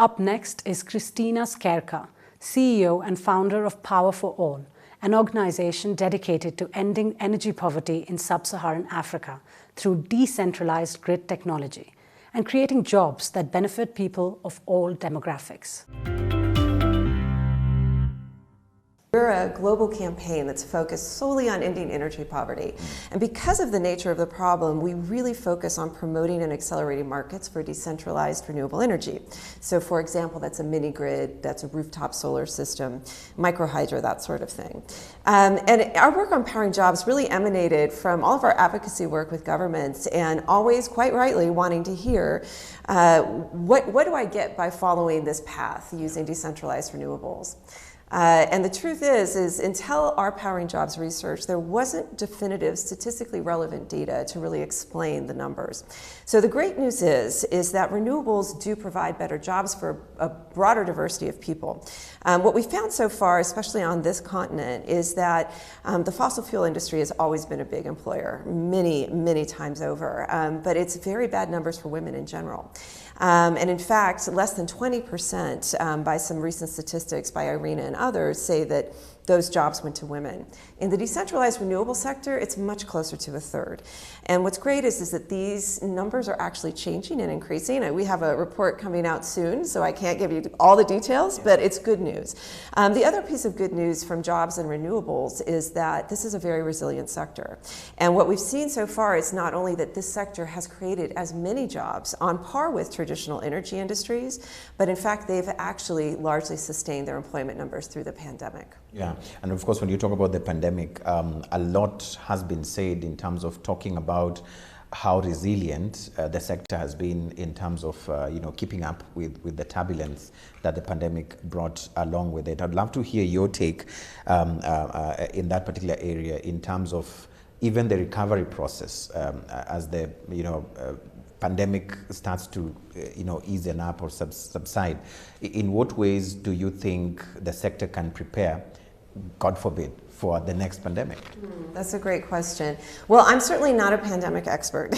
Up next is Kristina Skierka, CEO and founder of Power for All, an organization dedicated to ending energy poverty in Sub-Saharan Africa through decentralized grid technology and creating jobs that benefit people of all demographics. We're a global campaign that's focused solely on ending energy poverty. And because of the nature of the problem, we really focus on promoting and accelerating markets for decentralized renewable energy. So for example, that's a mini grid, that's a rooftop solar system, microhydro, that sort of thing. And our work on powering jobs really emanated from all of our advocacy work with governments, and always quite rightly wanting to hear, what do I get by following this path using decentralized renewables? And the truth is until our Powering Jobs research, there wasn't definitive, statistically relevant data to really explain the numbers. So the great news is that renewables do provide better jobs for a broader diversity of people. What we found so far, especially on this continent, is that the fossil fuel industry has always been a big employer, many times over, but it's very bad numbers for women in general. And in fact, less than 20% by some recent statistics by IRENA and others say that those jobs went to women. In the decentralized renewable sector, it's much closer to a third. And what's great is that these numbers are actually changing and increasing. We have a report coming out soon, so I can't give you all the details, but it's good news. The other piece of good news from jobs and renewables is that this is a very resilient sector. And what we've seen so far is not only that this sector has created as many jobs on par with traditional energy industries, but in fact, they've actually largely sustained their employment numbers through the pandemic. Yeah, and of course, when you talk about the pandemic, a lot has been said in terms of talking about how resilient the sector has been in terms of keeping up with the turbulence that the pandemic brought along with it. I'd love to hear your take in that particular area in terms of even the recovery process as the pandemic starts to ease up or subside. In what ways do you think the sector can prepare, God forbid, for the next pandemic? That's a great question. Well, I'm certainly not a pandemic expert,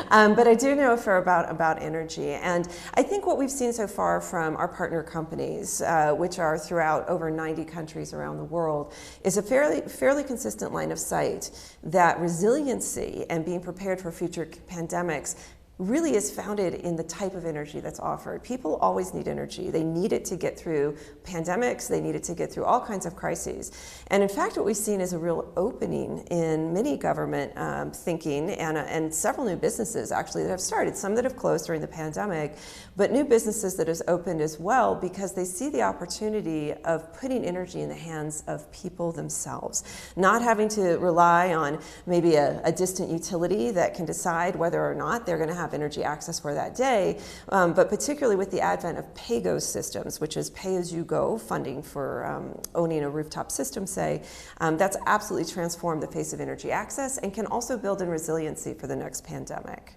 but I do know a fair about energy. And I think what we've seen so far from our partner companies, which are throughout over 90 countries around the world, is a fairly consistent line of sight that resiliency and being prepared for future pandemics really is founded in the type of energy that's offered. People always need energy. They need it to get through pandemics. They need it to get through all kinds of crises. And in fact, what we've seen is a real opening in many government thinking and several new businesses actually that have started, some that have closed during the pandemic, but new businesses that have opened as well because they see the opportunity of putting energy in the hands of people themselves, not having to rely on maybe a distant utility that can decide whether or not they're going to have energy access for that day, but particularly with the advent of pay-go systems, which is pay-as-you-go funding for owning a rooftop system, say, that's absolutely transformed the face of energy access and can also build in resiliency for the next pandemic.